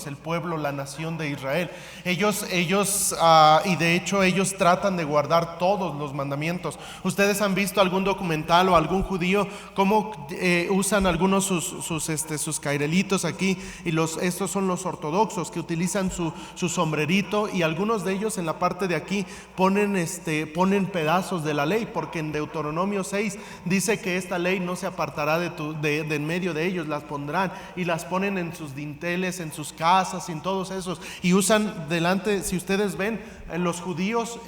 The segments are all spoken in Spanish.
el pueblo, la nación de Israel. Ellos y de hecho ellos tratan de guardar todos los mandamientos. Ustedes han visto algún documental o algún judío cómo usan algunos sus cairelitos aquí, y estos son los ortodoxos que utilizan su sombrerito, y algunos de ellos en la parte de aquí ponen pedazos de la ley, porque en Deuteronomio 6 dice que esta ley no se apartará de en medio de ellos, las pondrán y las ponen en sus dinteles, en sus casas, en todos esos, y usan delante. Si ustedes ven, los judíos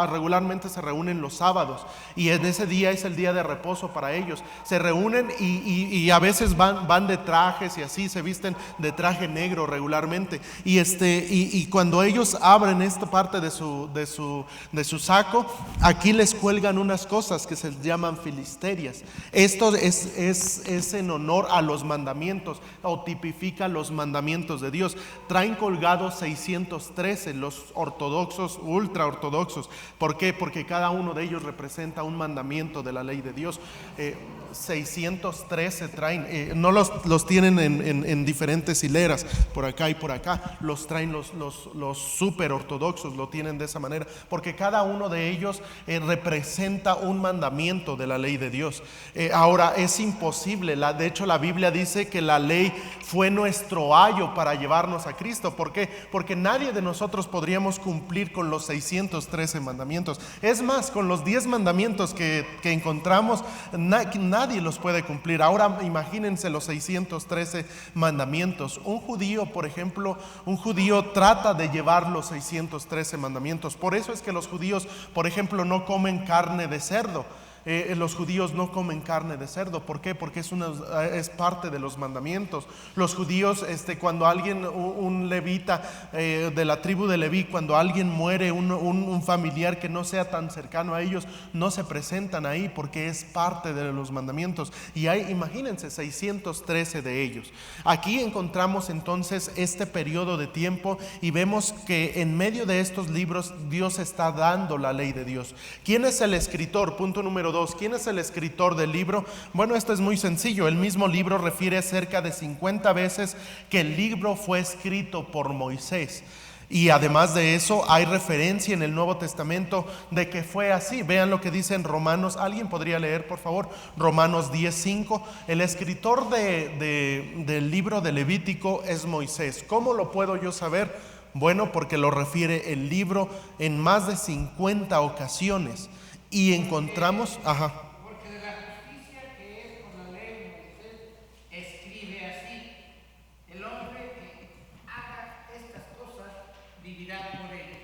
regularmente se reúnen los sábados, y en ese día es el día de reposo para ellos. Se reúnen y a veces van de trajes, y así se visten de traje negro regularmente, y cuando ellos abren esta parte de su saco, aquí les cuelgan unas cosas que se llaman filisterias. Esto es en honor a los mandamientos, o tipifica los mandamientos de Dios. Traen colgados 613 los ortodoxos, ultra ortodoxos. ¿Por qué? Porque cada uno de ellos representa un mandamiento de la ley de Dios. 613 traen, no los tienen en diferentes hileras, por acá y por acá. Los traen los super ortodoxos, lo tienen de esa manera, porque cada uno de ellos representa un mandamiento de la ley de Dios. Ahora es imposible, de hecho la Biblia dice que la ley fue nuestro ayo para llevarnos a Cristo. ¿Por qué? Porque nadie de nosotros podríamos cumplir con los 613 mandamientos. Es más, con los 10 mandamientos que encontramos, nadie los puede cumplir. Ahora imagínense los 613 mandamientos. Un judío, por ejemplo, trata de llevar los 613 mandamientos. Por eso es que los judíos, por ejemplo, no comen carne de cerdo. Los judíos no comen carne de cerdo. ¿Por qué? Porque es parte de los mandamientos. Los judíos, cuando alguien, un levita de la tribu de Leví, cuando alguien muere, un familiar que no sea tan cercano a ellos, no se presentan ahí, porque es parte de los mandamientos. Y hay, imagínense, 613 de ellos. Aquí encontramos entonces este periodo de tiempo, y vemos que en medio de estos libros Dios está dando la ley de Dios. ¿Quién es el escritor? Punto número 2. ¿Quién es el escritor del libro? Bueno, esto es muy sencillo. El mismo libro refiere cerca de 50 veces que el libro fue escrito por Moisés. Y además de eso, hay referencia en el Nuevo Testamento de que fue así. Vean lo que dice en Romanos. ¿Alguien podría leer, por favor? Romanos 10:5. El escritor del libro de Levítico es Moisés. ¿Cómo lo puedo yo saber? Bueno, porque lo refiere el libro en más de 50 ocasiones. Y encontramos, porque de la justicia que es por la ley, Moisés escribe así: el hombre que haga estas cosas vivirá por ellas.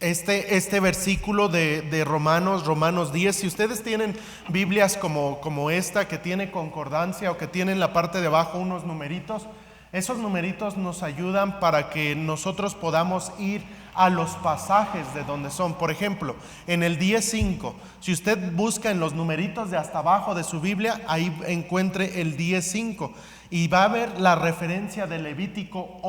este versículo de Romanos 10, si ustedes tienen Biblias como esta, que tiene concordancia, o que tiene en la parte de abajo unos numeritos, esos numeritos nos ayudan para que nosotros podamos ir a los pasajes de donde son. Por ejemplo, en el 10:5, si usted busca en los numeritos de hasta abajo de su Biblia, ahí encuentre el 10:5, y va a ver la referencia de Levítico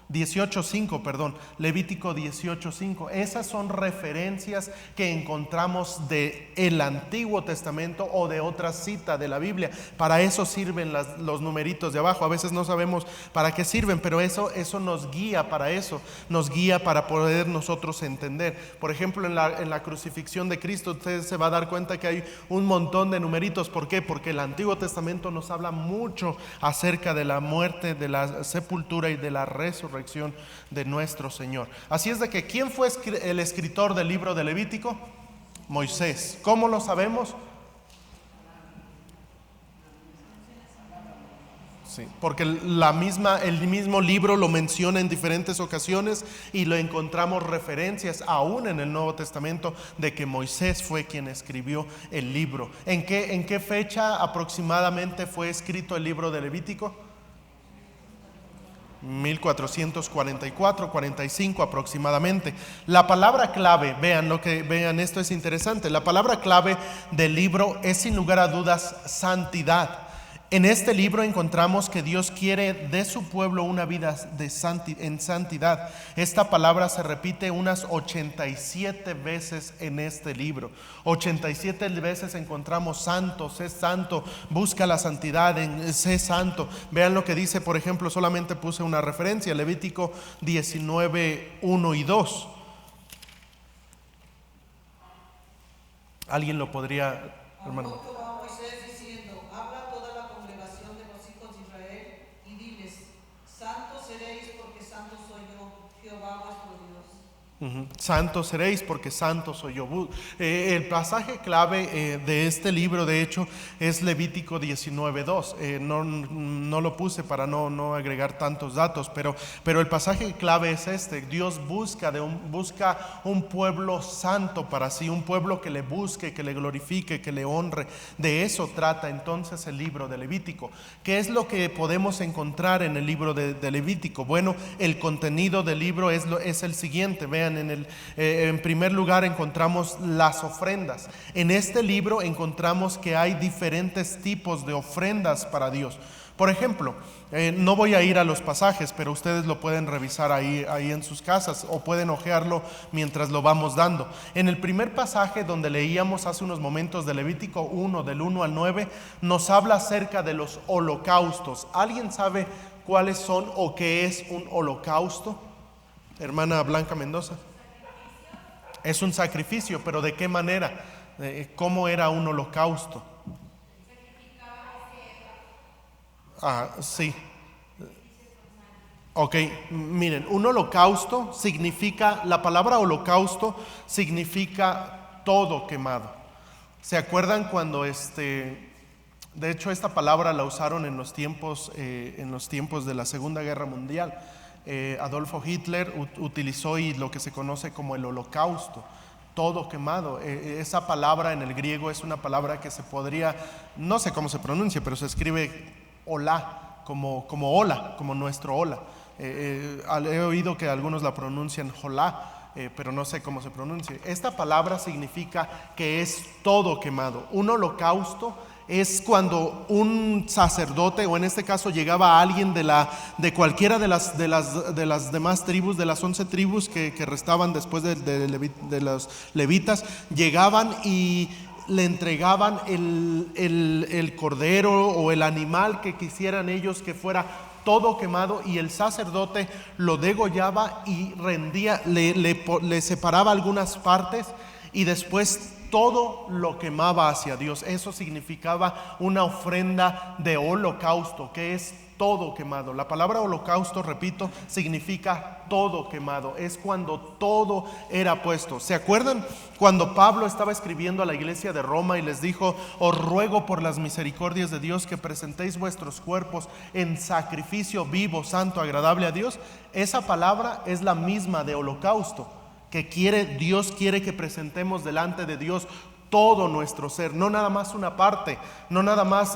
18:5, perdón, Levítico 18:5. Esas son referencias que encontramos de el Antiguo Testamento o de otra cita de la Biblia. Para eso sirven los numeritos de abajo. A veces no sabemos para qué sirven, pero eso nos guía para eso, nos guía para poder nosotros entender. Por ejemplo, en la crucifixión de Cristo, usted se va a dar cuenta que hay un montón de numeritos. ¿Por qué? Porque el Antiguo Testamento nos habla mucho acerca de la muerte, de la sepultura y de la resurrección de nuestro Señor. Así es de que, ¿quién fue el escritor del libro de Levítico? Moisés. ¿Cómo lo sabemos? Sí, porque el mismo libro lo menciona en diferentes ocasiones, y lo encontramos referencias aún en el Nuevo Testamento de que Moisés fue quien escribió el libro. ¿En qué fecha aproximadamente fue escrito el libro de Levítico? 1444, 45 aproximadamente. La palabra clave, vean, esto es interesante. La palabra clave del libro es sin lugar a dudas santidad. En este libro encontramos que Dios quiere de su pueblo una vida en santidad. Esta palabra se repite unas 87 veces en este libro. 87 veces encontramos santo, sé santo, busca la santidad, sé santo. Vean lo que dice, por ejemplo, solamente puse una referencia, Levítico 19, 1 y 2. ¿Alguien lo podría, hermano? Santos seréis porque santo soy yo. El pasaje clave de este libro, de hecho, es Levítico 19:2. No lo puse para no agregar tantos datos, pero el pasaje clave es este. Dios busca un pueblo santo para sí, un pueblo que le busque, que le glorifique, que le honre. De eso trata entonces el libro de Levítico. ¿Qué es lo que podemos encontrar en el libro de Levítico? Bueno, el contenido del libro es el siguiente. Vean, en primer lugar encontramos las ofrendas. En este libro encontramos que hay diferentes tipos de ofrendas para Dios. Por ejemplo, no voy a ir a los pasajes, pero ustedes lo pueden revisar ahí en sus casas o pueden hojearlo mientras lo vamos dando. En el primer pasaje donde leíamos hace unos momentos de Levítico 1, del 1 al 9, nos habla acerca de los holocaustos. ¿Alguien sabe cuáles son o qué es un holocausto? Hermana Blanca Mendoza. Es un sacrificio, pero ¿de qué manera? ¿Cómo era un holocausto? Sí. Ok, miren, un holocausto significa, la palabra holocausto significa todo quemado. ¿Se acuerdan cuando de hecho esta palabra la usaron en los tiempos de la Segunda Guerra Mundial? Adolfo Hitler utilizó lo que se conoce como el holocausto, todo quemado. Esa palabra en el griego es una palabra que se podría, no sé cómo se pronuncia, pero se escribe hola, como hola, como nuestro hola. He oído que algunos la pronuncian jolá, pero no sé cómo se pronuncia. Esta palabra significa que es todo quemado. Un holocausto es cuando un sacerdote, o en este caso llegaba alguien de cualquiera de las demás tribus, de las 11 tribus que restaban después de los levitas, llegaban y le entregaban el cordero o el animal que quisieran ellos que fuera todo quemado, y el sacerdote lo degollaba y rendía, le separaba algunas partes y después todo lo quemaba hacia Dios. Eso significaba una ofrenda de holocausto, que es todo quemado. La palabra holocausto, repito, significa todo quemado. Es cuando todo era puesto. ¿Se acuerdan cuando Pablo estaba escribiendo a la iglesia de Roma y les dijo: os ruego por las misericordias de Dios que presentéis vuestros cuerpos en sacrificio vivo, santo, agradable a Dios? Esa palabra es la misma de holocausto, que Dios quiere que presentemos delante de Dios todo nuestro ser, no nada más una parte, no nada más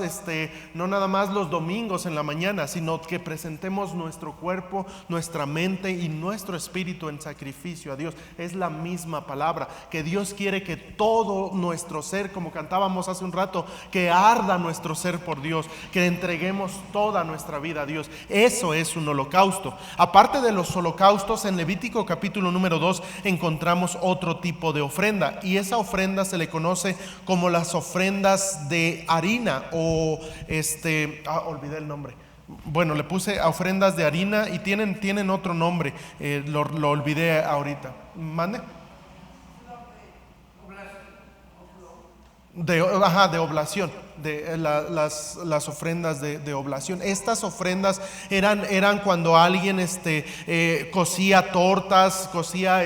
los domingos en la mañana, sino que presentemos nuestro cuerpo, nuestra mente y nuestro espíritu en sacrificio a Dios. Es la misma palabra, que Dios quiere que todo nuestro ser, como cantábamos hace un rato, que arda nuestro ser por Dios, que entreguemos toda nuestra vida a Dios. Eso es un holocausto. Aparte de los holocaustos, en Levítico capítulo número 2 encontramos otro tipo de ofrenda, y esa ofrenda se le conoce como las ofrendas de harina, o olvidé el nombre. Bueno, le puse ofrendas de harina y tienen otro nombre, lo olvidé ahorita. ¿Mande? De oblación, las ofrendas de oblación. Estas ofrendas eran cuando alguien cocía tortas, cocía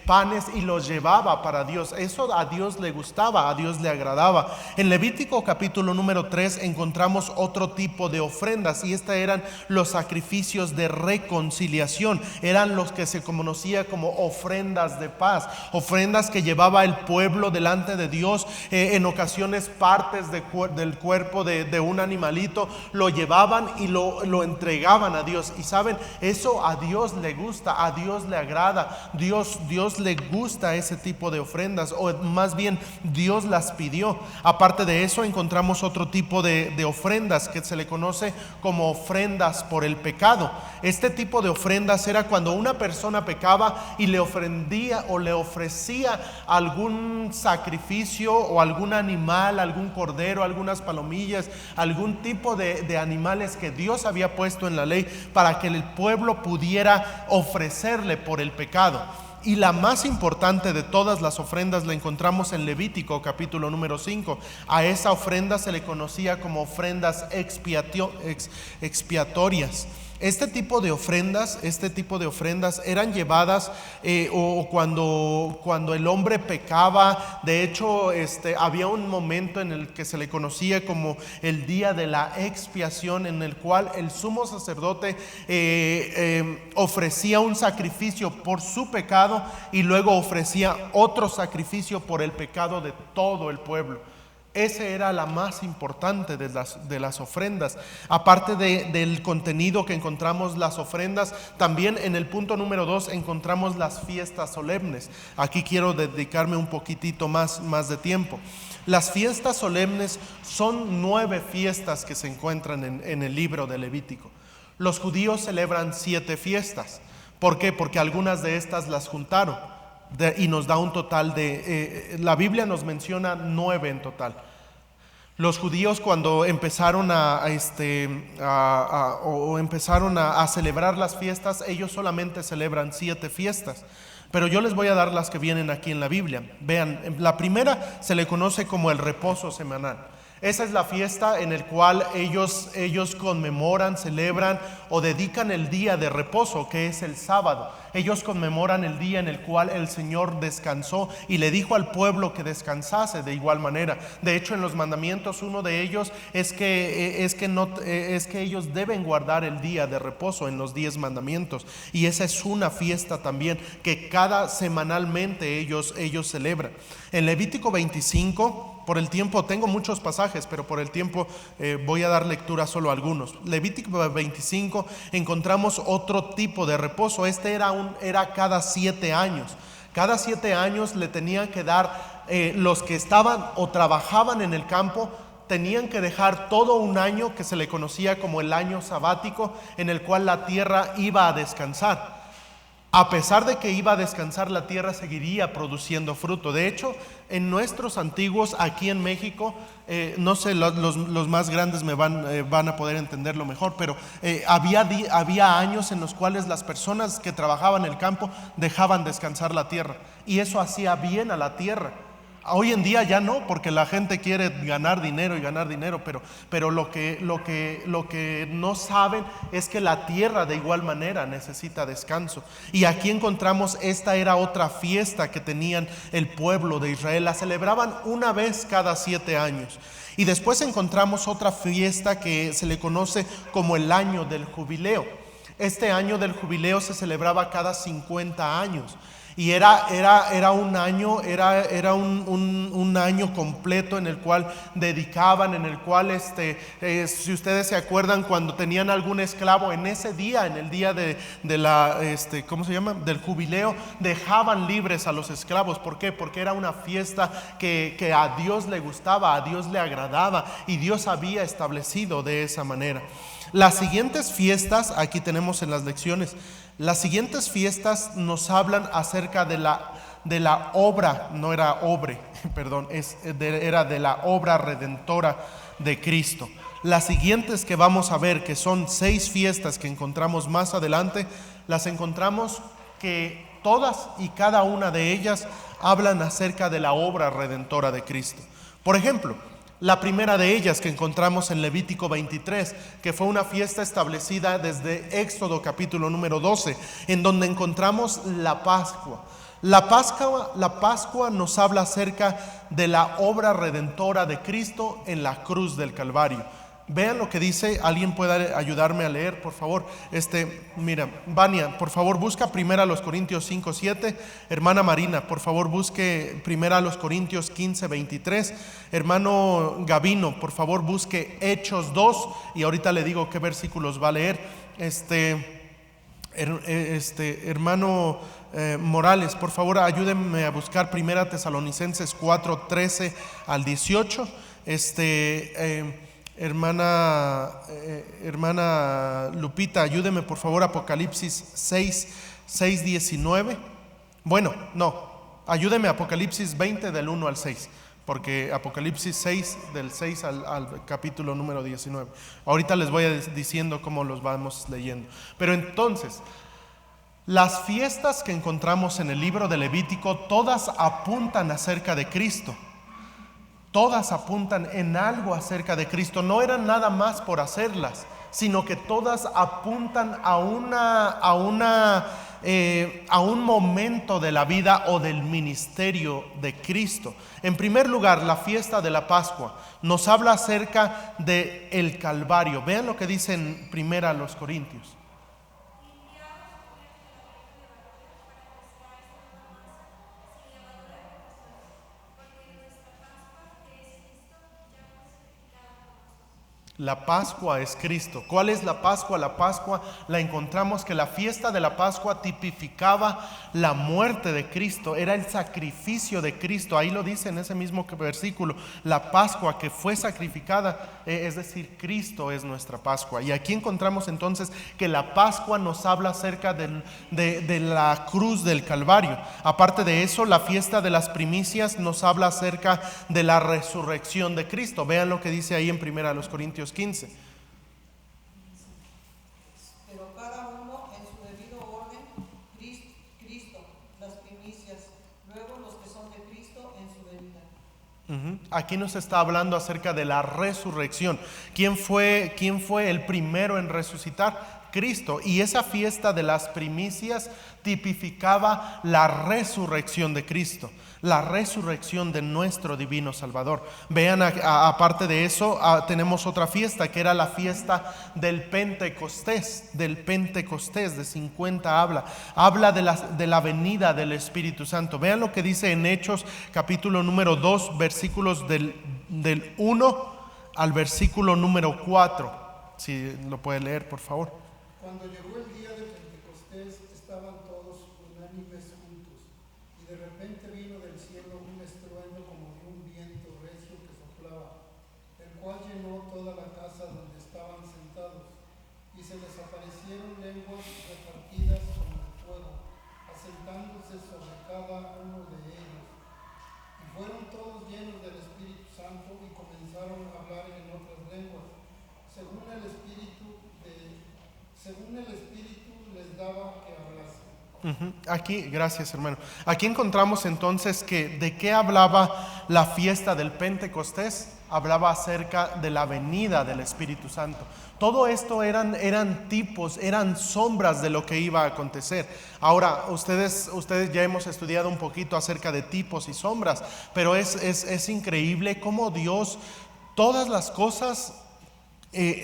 panes y los llevaba para Dios. Eso a Dios le gustaba, a Dios le agradaba. En Levítico capítulo número 3 encontramos otro tipo de ofrendas, y estas eran los sacrificios de reconciliación. Eran los que se conocía como ofrendas de paz, ofrendas que llevaba el pueblo delante de Dios, en ocasiones partes de cuerpo del cuerpo de un animalito, lo llevaban y lo entregaban a Dios. Y saben, eso a Dios le gusta, a Dios le agrada, Dios le gusta ese tipo de ofrendas, o más bien Dios las pidió. Aparte de eso, encontramos otro tipo de ofrendas que se le conoce como ofrendas por el pecado. Este tipo de ofrendas era cuando una persona pecaba y le ofrendía o le ofrecía algún sacrificio o algún animal, algún cordero, algunas palomillas, algún tipo de animales que Dios había puesto en la ley para que el pueblo pudiera ofrecerle por el pecado. Y la más importante de todas las ofrendas la encontramos en Levítico capítulo número 5. A esa ofrenda se le conocía como ofrendas expiatorias. Este tipo de ofrendas eran llevadas o cuando el hombre pecaba. De hecho, había un momento en el que se le conocía como el día de la expiación, en el cual el sumo sacerdote ofrecía un sacrificio por su pecado y luego ofrecía otro sacrificio por el pecado de todo el pueblo. Esa era la más importante de las ofrendas. Aparte del contenido que encontramos las ofrendas, también en el punto número 2 encontramos las fiestas solemnes. Aquí quiero dedicarme un poquitito más de tiempo. Las fiestas solemnes son 9 fiestas que se encuentran en el libro de Levítico. Los judíos celebran 7 fiestas. ¿Por qué? Porque algunas de estas las juntaron. Y nos da un total la Biblia nos menciona 9 en total. Los judíos, cuando empezaron a celebrar las fiestas, ellos solamente celebran 7 fiestas. Pero yo les voy a dar las que vienen aquí en la Biblia. Vean, la primera se le conoce como el reposo semanal. Esa es la fiesta en el cual ellos conmemoran, celebran o dedican el día de reposo, que es el sábado. Ellos conmemoran el día en el cual el Señor descansó y le dijo al pueblo que descansase de igual manera. De hecho, en los mandamientos uno de ellos es que ellos deben guardar el día de reposo en los 10 mandamientos. Y esa es una fiesta también que semanalmente ellos celebran. En Levítico 25, por el tiempo, tengo muchos pasajes, pero por el tiempo voy a dar lectura solo a algunos. Levítico 25 encontramos otro tipo de reposo. Era cada 7 años. Cada 7 años le tenían que dar, los que estaban o trabajaban en el campo, tenían que dejar todo un año que se le conocía como el año sabático, en el cual la tierra iba a descansar. A pesar de que iba a descansar, la tierra seguiría produciendo fruto. De hecho, en nuestros antiguos, aquí en México, no sé, los más grandes me van a poder entenderlo mejor, pero había años en los cuales las personas que trabajaban en el campo dejaban descansar la tierra, y eso hacía bien a la tierra. Hoy en día ya no, porque la gente quiere ganar dinero, pero lo que no saben es que la tierra de igual manera necesita descanso. Y aquí encontramos, esta era otra fiesta que tenían el pueblo de Israel. La celebraban una vez cada 7 años. Y después encontramos otra fiesta que se le conoce como el año del jubileo. Este año del jubileo se celebraba cada 50 años. Y era un año, era un año completo en el cual dedicaban, en el cual si ustedes se acuerdan, cuando tenían algún esclavo en ese día, en el día de la ¿cómo se llama? Del jubileo, dejaban libres a los esclavos. ¿Por qué? Porque era una fiesta que a Dios le gustaba, a Dios le agradaba, y Dios había establecido de esa manera. Las siguientes fiestas, aquí tenemos en las lecciones, las siguientes fiestas nos hablan acerca de la obra, no era obre, perdón, era de la obra redentora de Cristo. Las siguientes que vamos a ver, que son 6 fiestas que encontramos más adelante, las encontramos que todas y cada una de ellas hablan acerca de la obra redentora de Cristo. Por ejemplo, la primera de ellas que encontramos en Levítico 23, que fue una fiesta establecida desde Éxodo capítulo número 12, en donde encontramos la Pascua. La Pascua nos habla acerca de la obra redentora de Cristo en la cruz del Calvario. Vean lo que dice. ¿Alguien puede ayudarme a leer, por favor? Mira, Vania, por favor, busca primera los Corintios 5:7. Hermana Marina, por favor, busque primera los Corintios 15:23. Hermano Gavino, por favor, busque Hechos 2. Y ahorita le digo qué versículos va a leer. Hermano Morales, por favor, ayúdenme a buscar primera Tesalonicenses 4:13 al 18. Hermana Lupita, ayúdeme por favor, Apocalipsis 6:19. Bueno, no, ayúdeme Apocalipsis 20 del 1 al 6, porque Apocalipsis 6 del 6 al capítulo número 19. Ahorita les voy a diciendo cómo los vamos leyendo. Pero entonces, las fiestas que encontramos en el libro de Levítico, todas apuntan acerca de Cristo. Todas apuntan en algo acerca de Cristo. No eran nada más por hacerlas, sino que todas apuntan a un momento de la vida o del ministerio de Cristo. En primer lugar, la fiesta de la Pascua nos habla acerca del Calvario. Vean lo que dice en primera los Corintios. La Pascua es Cristo. ¿Cuál es la Pascua? La Pascua la encontramos que la fiesta de la Pascua tipificaba la muerte de Cristo, era el sacrificio de Cristo. Ahí lo dice en ese mismo versículo, la Pascua que fue sacrificada, es decir, Cristo es nuestra Pascua. Y aquí encontramos entonces que la Pascua nos habla acerca de la cruz del Calvario. Aparte de eso, la fiesta de las primicias nos habla acerca de la resurrección de Cristo. Vean lo que dice ahí en primera los Corintios 15. Pero cada uno en su debido orden, Cristo, las primicias, luego los que son de Cristo en su venida. Aquí nos está hablando acerca de la resurrección. ¿Quién fue el primero en resucitar? Cristo. Y esa fiesta de las primicias tipificaba la resurrección de Cristo, la resurrección de nuestro divino Salvador. Vean, aparte de eso, tenemos otra fiesta que era la fiesta del Pentecostés. De 50 habla de la venida del Espíritu Santo. Vean lo que dice en Hechos capítulo número 2, versículos del 1 al versículo número 4. Si lo puede leer, por favor. Cuando llegó el día de Pentecostés, estaban todos unánimes juntos, y de repente vino del cielo un estruendo como de un viento recio que soplaba, el cual llenó toda la casa donde estaban sentados, y se les aparecieron lenguas repartidas como el fuego, asentándose sobre cada uno de ellos. Y fueron todos llenos del Espíritu Santo y comenzaron a hablar en otras lenguas, según el Espíritu les daba que hablasen. Aquí, gracias hermano. Aquí encontramos entonces que de qué hablaba la fiesta del Pentecostés. Hablaba acerca de la venida del Espíritu Santo. Todo esto eran tipos, eran sombras de lo que iba a acontecer. Ahora, ustedes ya hemos estudiado un poquito acerca de tipos y sombras, pero es increíble cómo Dios, todas las cosas,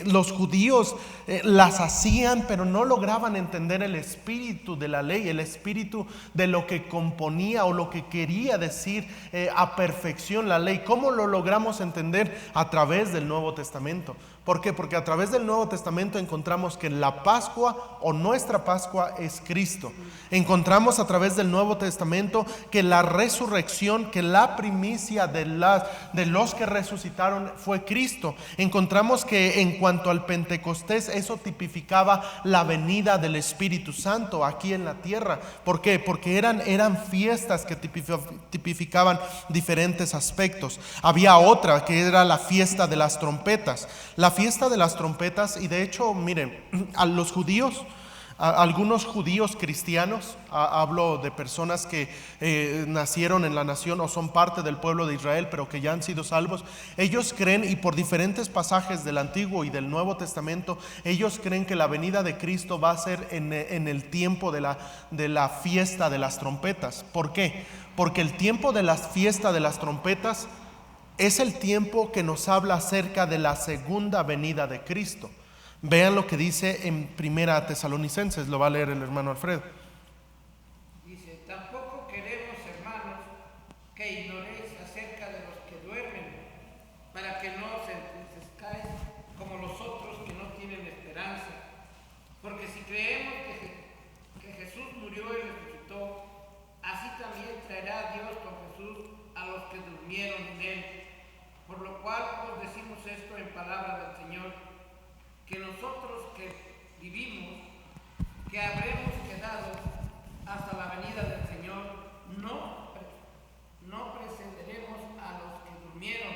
los judíos las hacían, pero no lograban entender el espíritu de la ley, el espíritu de lo que componía o lo que quería decir a perfección la ley. ¿Cómo lo logramos entender? A través del Nuevo Testamento. ¿Por qué? Porque a través del Nuevo Testamento encontramos que la Pascua o nuestra Pascua es Cristo. Encontramos a través del Nuevo Testamento que la resurrección, que la primicia de los que resucitaron fue Cristo. Encontramos que en cuanto al Pentecostés, eso tipificaba la venida del Espíritu Santo aquí en la tierra. ¿Por qué? Porque eran fiestas que tipificaban diferentes aspectos. Había otra que era la fiesta de las trompetas. La fiesta de las trompetas, y de hecho, miren, a los judíos, algunos judíos cristianos, hablo de personas que nacieron en la nación o son parte del pueblo de Israel, pero que ya han sido salvos, ellos creen, y por diferentes pasajes del Antiguo y del Nuevo Testamento, ellos creen que la venida de Cristo va a ser en el tiempo de la fiesta de las trompetas. ¿Por qué? Porque el tiempo de la fiesta de las trompetas es el tiempo que nos habla acerca de la segunda venida de Cristo. Vean lo que dice en Primera Tesalonicenses, lo va a leer el hermano Alfredo. Dice, tampoco queremos, hermanos, que ignoréis acerca de los que duermen, para que no se entristezcáis como los otros que no tienen esperanza. Porque si creemos que Jesús murió y resucitó, así también traerá Dios con Jesús a los que durmieron en él. Por lo cual os decimos esto en palabra del Señor, que nosotros que vivimos, que habremos quedado hasta la venida del Señor, no precederemos a los que durmieron,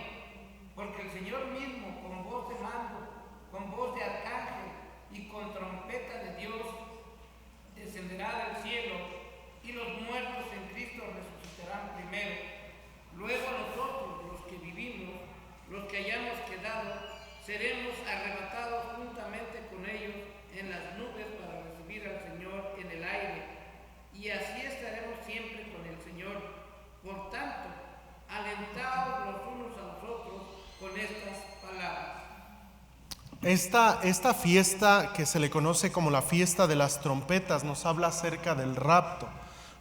porque el Señor mismo, con voz de mando, con voz de arcángel y con trompeta de Dios, descenderá del cielo, y los muertos en Cristo resucitarán primero. Luego nosotros, los que vivimos, los que hayamos quedado, seremos arrebatados juntamente con ellos en las nubes para recibir al Señor en el aire, y así estaremos siempre con el Señor. Por tanto, alentaos los unos a los otros con estas palabras. Esta fiesta que se le conoce como la fiesta de las trompetas nos habla acerca del rapto,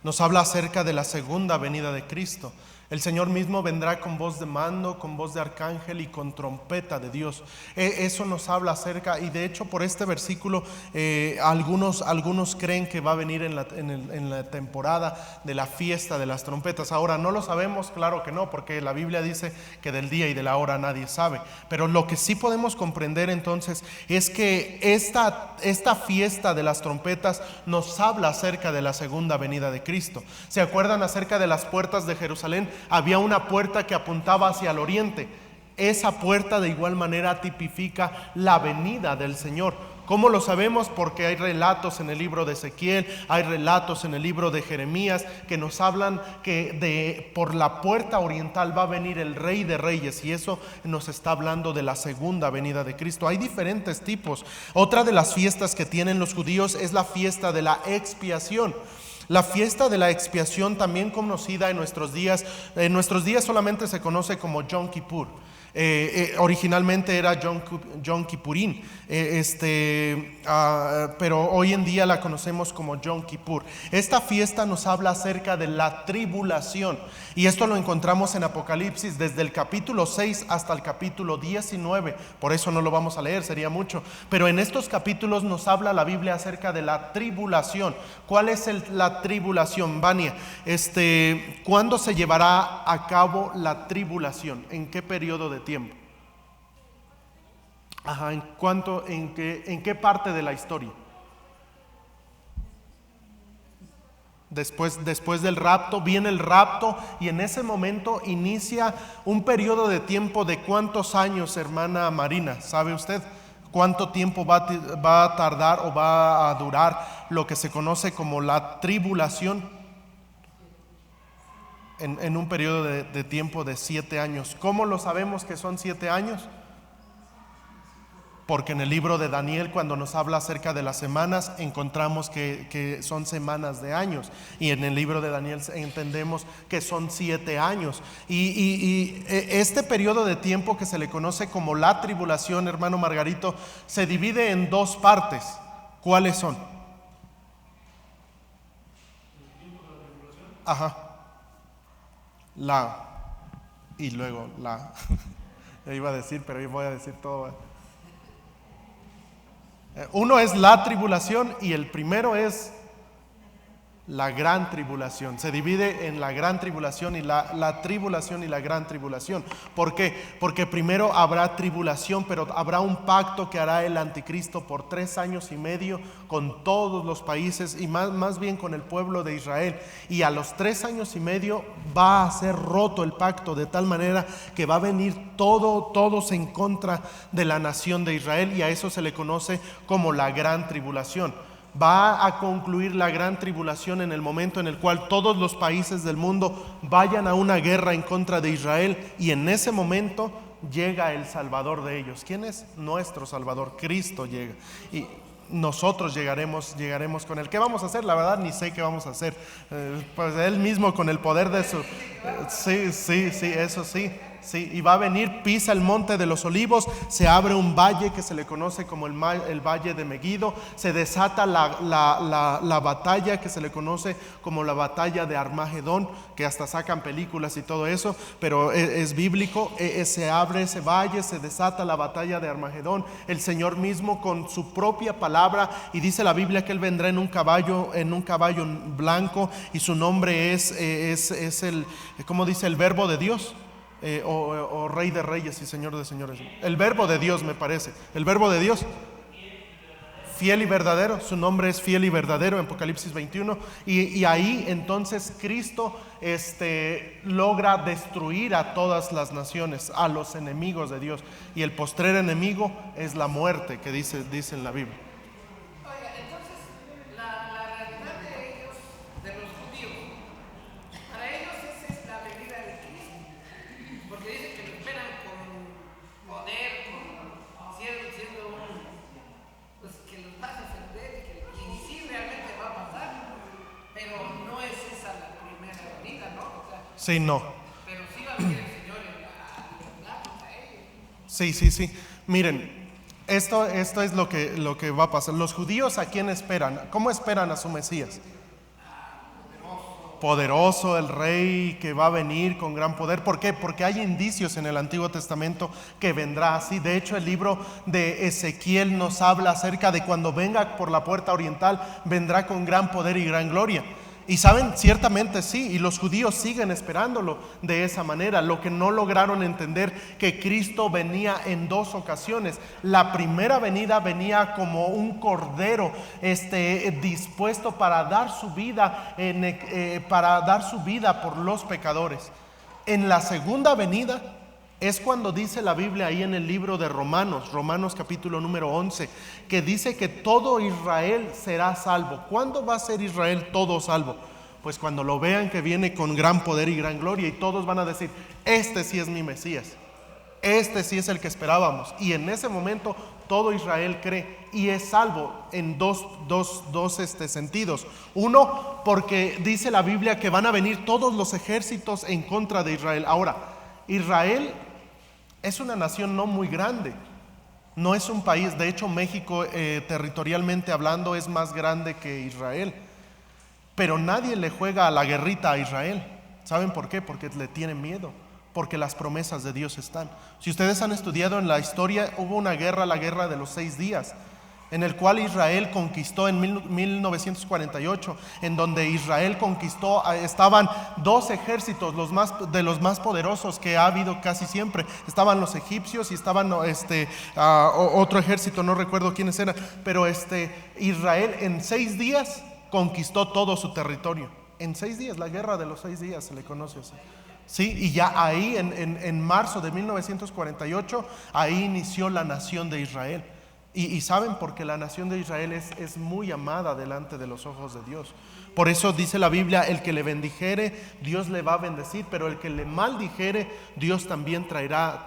nos habla acerca de la segunda venida de Cristo. El Señor mismo vendrá con voz de mando, con voz de arcángel y con trompeta de Dios. Eso nos habla acerca, y de hecho por este versículo algunos creen que va a venir en la temporada de la fiesta de las trompetas. Ahora, no lo sabemos, claro que no, porque la Biblia dice que del día y de la hora nadie sabe. Pero lo que sí podemos comprender entonces es que esta fiesta de las trompetas nos habla acerca de la segunda venida de Cristo. ¿Se acuerdan acerca de las puertas de Jerusalén? Había una puerta que apuntaba hacia el oriente. Esa puerta de igual manera tipifica la venida del Señor. ¿Cómo lo sabemos? Porque hay relatos en el libro de Ezequiel, hay relatos en el libro de Jeremías que nos hablan que por la puerta oriental va a venir el Rey de Reyes, y eso nos está hablando de la segunda venida de Cristo. Hay diferentes tipos. Otra de las fiestas que tienen los judíos es la fiesta de la expiación. La fiesta de la expiación, también conocida en nuestros días solamente se conoce como Yom Kippur. Originalmente era Yom Kippurín, pero hoy en día la conocemos como Yom Kippur. Esta fiesta nos habla acerca de la tribulación, y esto lo encontramos en Apocalipsis desde el capítulo 6 hasta el capítulo 19. Por eso no lo vamos a leer, sería mucho, pero en estos capítulos nos habla la Biblia acerca de la tribulación. ¿Cuál es la tribulación, Vania? ¿Cuándo se llevará a cabo la tribulación? ¿En qué periodo de tiempo? Ajá, ¿en qué parte de la historia? Después del rapto, viene el rapto, y en ese momento inicia un periodo de tiempo de ¿cuántos años, hermana Marina? ¿Sabe usted cuánto tiempo va a tardar o va a durar lo que se conoce como la tribulación? En un periodo de tiempo de 7 años. ¿Cómo lo sabemos que son 7 años? Porque en el libro de Daniel, cuando nos habla acerca de las semanas, encontramos que son semanas de años, y en el libro de Daniel entendemos que son 7 años. Y este periodo de tiempo que se le conoce como la tribulación, hermano Margarito, se divide en 2 partes. ¿Cuáles son? Ajá. Y luego yo iba a decir, pero yo voy a decir todo. Uno es la tribulación, y el primero es la gran tribulación. Se divide en la gran tribulación y la tribulación y la gran tribulación. ¿Por qué? Porque primero habrá tribulación, pero habrá un pacto que hará el anticristo por 3 años y medio con todos los países, y más bien con el pueblo de Israel. Y a los 3 años y medio va a ser roto el pacto, de tal manera que va a venir todos en contra de la nación de Israel, y a eso se le conoce como la gran tribulación. Va a concluir la gran tribulación en el momento en el cual todos los países del mundo vayan a una guerra en contra de Israel, y en ese momento llega el Salvador de ellos. ¿Quién es? Nuestro Salvador, Cristo llega, y nosotros llegaremos con Él. ¿Qué vamos a hacer? La verdad ni sé qué vamos a hacer. Pues Él mismo, con el poder de su... Sí, eso sí. Sí, y va a venir, pisa el monte de los olivos, se abre un valle que se le conoce como el valle de Megido, se desata la batalla que se le conoce como la batalla de Armagedón, que hasta sacan películas y todo eso, pero es bíblico. Se abre ese valle, se desata la batalla de Armagedón, el Señor mismo con su propia palabra, y dice la Biblia que Él vendrá en un caballo blanco, y su nombre es el, ¿cómo dice? El Verbo de Dios. O Rey de Reyes y Señor de Señores. El Verbo de Dios, me parece. El Verbo de Dios, fiel y verdadero. Su nombre es fiel y verdadero en Apocalipsis 21. Y ahí entonces Cristo logra destruir a todas las naciones, a los enemigos de Dios. Y el postrer enemigo es la muerte, que dice en la Biblia. Oiga, entonces, la realidad de ellos, de los judíos, para ellos esa es la venida de Cristo. Porque dicen que lo esperan con poder, siendo pues que los vas a defender y sí realmente va a pasar, pero no es esa la primera venida, ¿no? O sea, Sí, no. pero sí va a venir el Señor a liberarlos a ellos. Sí. Miren, esto es lo que va a pasar. Los judíos, ¿a quién esperan? ¿Cómo esperan a su Mesías? Poderoso, el rey que va a venir con gran poder. ¿Por qué? Porque hay indicios en el Antiguo Testamento que vendrá así. De hecho, el libro de Ezequiel nos habla acerca de cuando venga por la puerta oriental, vendrá con gran poder y gran gloria. Y saben, ciertamente sí, y los judíos siguen esperándolo de esa manera. Lo que no lograron entender, que Cristo venía en dos ocasiones. La primera venida venía como un cordero dispuesto para dar su vida por los pecadores. En la segunda venida es cuando dice la Biblia ahí en el libro de Romanos capítulo número 11, que dice que todo Israel será salvo. ¿Cuándo va a ser Israel todo salvo? Pues cuando lo vean que viene con gran poder y gran gloria, y todos van a decir: este sí es mi Mesías, este sí es el que esperábamos. Y en ese momento todo Israel cree y es salvo en dos sentidos. Uno, porque dice la Biblia que van a venir todos los ejércitos en contra de Israel. Ahora, Israel es una nación no muy grande, no es un país. De hecho, México, territorialmente hablando, es más grande que Israel. Pero nadie le juega a la guerrita a Israel. ¿Saben por qué? Porque le tienen miedo, porque las promesas de Dios están. Si ustedes han estudiado en la historia, hubo una guerra, la guerra de los 6 días, en el cual Israel conquistó en 1948, en donde Israel conquistó, estaban 2 ejércitos, de los más poderosos que ha habido casi siempre. Estaban los egipcios y estaban otro ejército, no recuerdo quiénes eran, pero Israel en 6 días conquistó todo su territorio. En 6 días, la guerra de los 6 días se le conoce así. Sí, y ya ahí en marzo de 1948, ahí inició la nación de Israel. Y saben, porque la nación de Israel es muy amada delante de los ojos de Dios. Por eso dice la Biblia: el que le bendijere, Dios le va a bendecir, pero el que le maldijere, Dios también traerá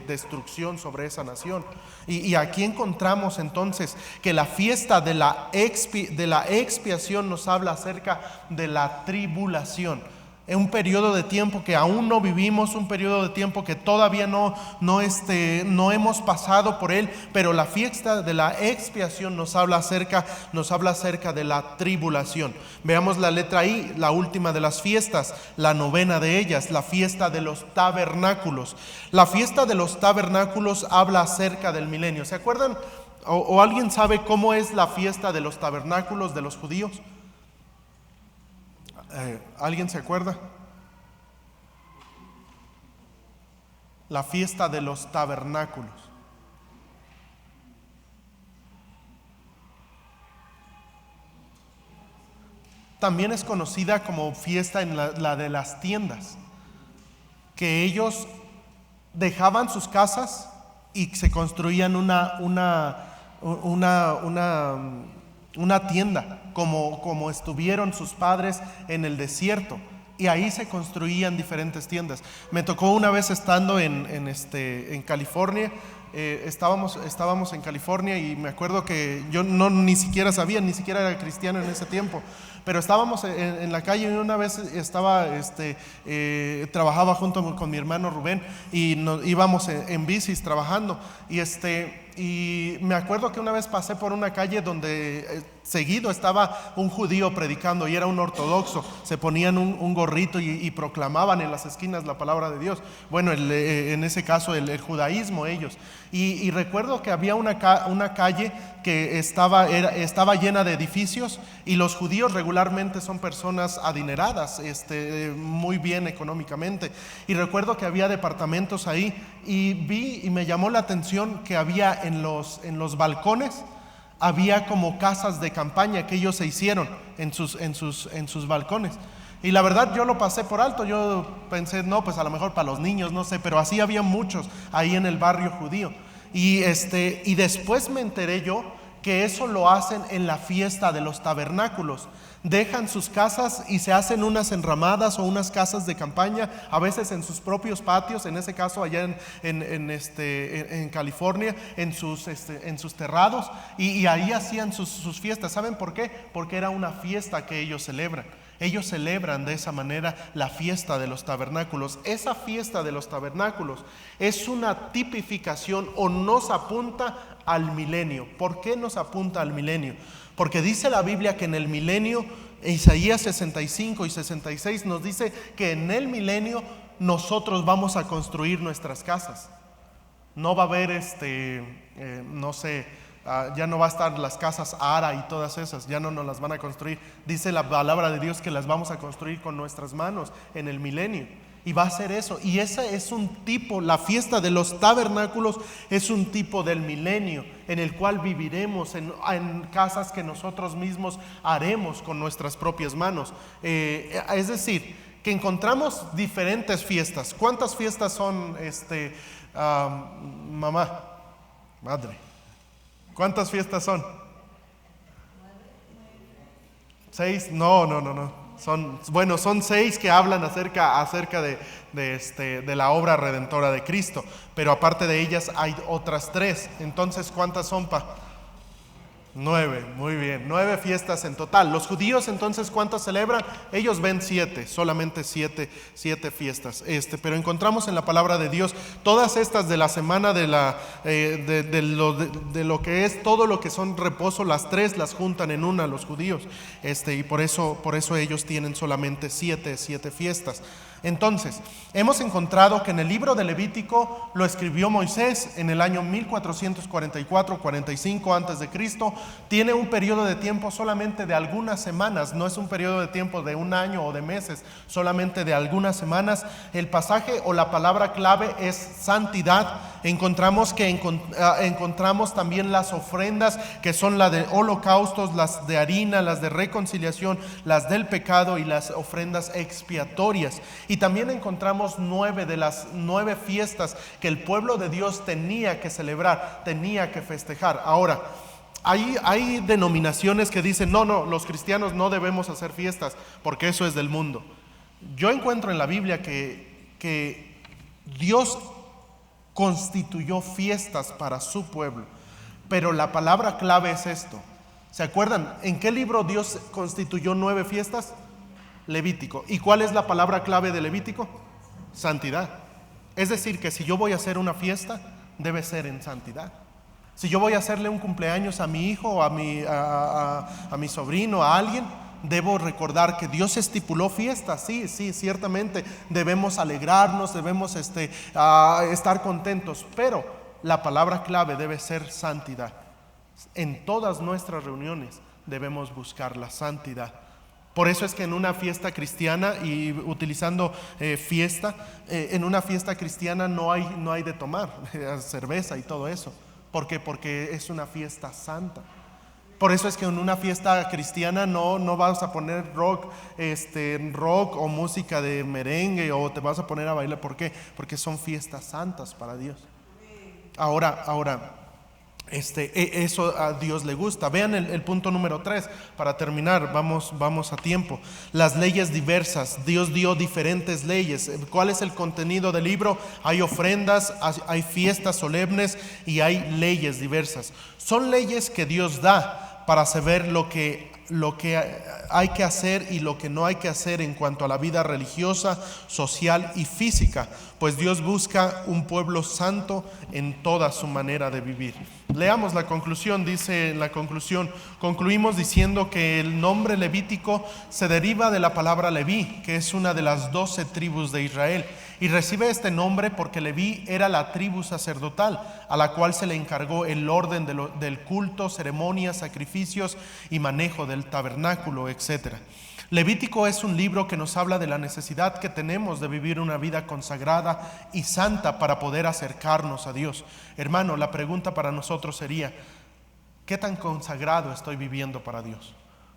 destrucción sobre esa nación. Y aquí encontramos entonces que la fiesta de la expiación nos habla acerca de la tribulación. Es un periodo de tiempo que aún no vivimos, un periodo de tiempo que todavía no hemos pasado por él, pero la fiesta de la expiación nos habla acerca de la tribulación. Veamos la letra I, la última de las fiestas, la novena de ellas, la fiesta de los tabernáculos. La fiesta de los tabernáculos habla acerca del milenio. ¿Se acuerdan? ¿O alguien sabe cómo es la fiesta de los tabernáculos de los judíos? ¿Alguien se acuerda? La fiesta de los tabernáculos. También es conocida como fiesta en la de las tiendas, que ellos dejaban sus casas y se construían una tienda, como estuvieron sus padres en el desierto, y ahí se construían diferentes tiendas. Me tocó una vez estando en California. Estábamos en California y me acuerdo que yo ni siquiera sabía, ni siquiera era cristiano en ese tiempo, pero estábamos en la calle y una vez trabajaba junto con mi hermano Rubén y íbamos en bicis trabajando y me acuerdo que una vez pasé por una calle donde seguido estaba un judío predicando y era un ortodoxo. Se ponían un gorrito y proclamaban en las esquinas la palabra de Dios. Bueno, en ese caso el judaísmo ellos. Y recuerdo que había una calle que estaba llena de edificios y los judíos regularmente son personas adineradas, muy bien económicamente. Y recuerdo que había departamentos ahí y vi y me llamó la atención que había en los balcones, había como casas de campaña que ellos se hicieron en sus balcones. Y la verdad yo lo pasé por alto, yo pensé, no, pues a lo mejor para los niños, no sé, pero así había muchos ahí en el barrio judío. Y después me enteré yo que eso lo hacen en la fiesta de los tabernáculos. Dejan sus casas y se hacen unas enramadas o unas casas de campaña, a veces en sus propios patios, en ese caso allá en California, en sus terrados, y ahí hacían sus fiestas. ¿Saben por qué? Porque era una fiesta que ellos celebran. Ellos celebran de esa manera la fiesta de los tabernáculos. Esa fiesta de los tabernáculos es una tipificación o nos apunta al milenio. ¿Por qué nos apunta al milenio? Porque dice la Biblia que en el milenio, Isaías 65 y 66 nos dice que en el milenio nosotros vamos a construir nuestras casas. No va a haber ya no va a estar las casas Ara y todas esas, ya no nos las van a construir. Dice la palabra de Dios que las vamos a construir con nuestras manos en el milenio. Y va a ser eso. Y esa es un tipo, la fiesta de los tabernáculos es un tipo del milenio en el cual viviremos en casas que nosotros mismos haremos con nuestras propias manos. Es decir, que encontramos diferentes fiestas. ¿Cuántas fiestas son, madre? ¿Cuántas fiestas son? 6, no. Son 6 que hablan acerca de la obra redentora de Cristo, pero aparte de ellas hay otras 3. Entonces, ¿cuántas son, 9, muy bien, 9 fiestas en total. Los judíos entonces, ¿cuántas celebran? Ellos ven 7, solamente 7 fiestas. Pero encontramos en la palabra de Dios todas estas de la semana de lo que es todo lo que son reposo, las 3 las juntan en una los judíos. Y por eso ellos tienen solamente 7 fiestas. Entonces, hemos encontrado que en el libro de Levítico lo escribió Moisés en el año 1444-45 antes de Cristo. Tiene un periodo de tiempo solamente de algunas semanas, no es un periodo de tiempo de un año o de meses, solamente de algunas semanas. El pasaje o la palabra clave es santidad. Encontramos también las ofrendas que son las de holocaustos, las de harina, las de reconciliación, las del pecado y las ofrendas expiatorias. Y también encontramos 9 de las 9 fiestas que el pueblo de Dios tenía que celebrar, tenía que festejar. Ahora, hay denominaciones que dicen, no, los cristianos no debemos hacer fiestas porque eso es del mundo. Yo encuentro en la Biblia que Dios constituyó fiestas para su pueblo, pero la palabra clave es esto. ¿Se acuerdan en qué libro Dios constituyó 9 fiestas? Levítico. ¿Y cuál es la palabra clave de Levítico? Santidad. Es decir, que si yo voy a hacer una fiesta, debe ser en santidad. Si yo voy a hacerle un cumpleaños a mi hijo, a mi sobrino, a alguien, debo recordar que Dios estipuló fiestas. Sí, ciertamente debemos alegrarnos, debemos estar contentos, pero la palabra clave debe ser santidad. En todas nuestras reuniones debemos buscar la santidad. Por eso es que en una fiesta cristiana, y utilizando en una fiesta cristiana no hay de tomar cerveza y todo eso. ¿Por qué? Porque es una fiesta santa. Por eso es que en una fiesta cristiana no vas a poner rock o música de merengue o te vas a poner a bailar. ¿Por qué? Porque son fiestas santas para Dios. Ahora, Eso a Dios le gusta. Vean el punto número 3 para terminar, vamos a tiempo. Las leyes diversas. Dios dio diferentes leyes. ¿Cuál es el contenido del libro? Hay ofrendas, hay fiestas solemnes y hay leyes diversas. Son leyes que Dios da para saber lo que hay que hacer y lo que no hay que hacer en cuanto a la vida religiosa, social y física, pues Dios busca un pueblo santo en toda su manera de vivir. Leamos la conclusión. Dice en la conclusión: concluimos diciendo que el nombre Levítico se deriva de la palabra Leví, que es una de las 12 tribus de Israel, y recibe este nombre porque Leví era la tribu sacerdotal a la cual se le encargó el orden del culto, ceremonias, sacrificios y manejo del tabernáculo, etc. Levítico es un libro que nos habla de la necesidad que tenemos de vivir una vida consagrada y santa para poder acercarnos a Dios. Hermano, la pregunta para nosotros sería: ¿qué tan consagrado estoy viviendo para Dios?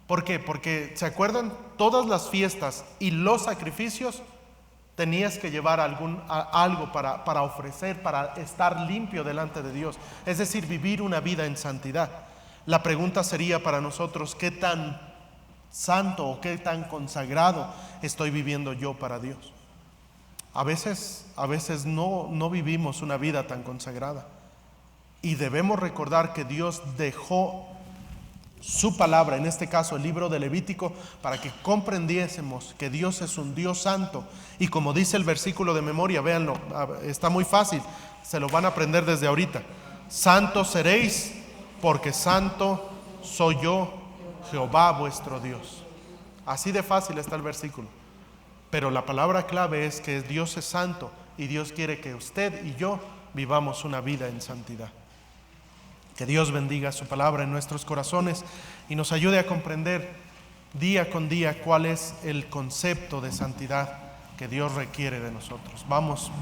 ¿Por qué? Porque, ¿se acuerdan? Todas las fiestas y los sacrificios tenías que llevar algo para ofrecer, para estar limpio delante de Dios, es decir, vivir una vida en santidad. La pregunta sería para nosotros: ¿qué tan santo o qué tan consagrado estoy viviendo yo para Dios? A veces no vivimos una vida tan consagrada, y debemos recordar que Dios dejó su palabra, en este caso el libro de Levítico, para que comprendiésemos que Dios es un Dios santo. Y como dice el versículo de memoria, véanlo, está muy fácil, se lo van a aprender desde ahorita: santos seréis porque santo soy yo, Jehová vuestro Dios. Así de fácil está el versículo, pero la palabra clave es que Dios es santo y Dios quiere que usted y yo vivamos una vida en santidad. Que Dios bendiga su palabra en nuestros corazones y nos ayude a comprender día con día cuál es el concepto de santidad que Dios requiere de nosotros. Vamos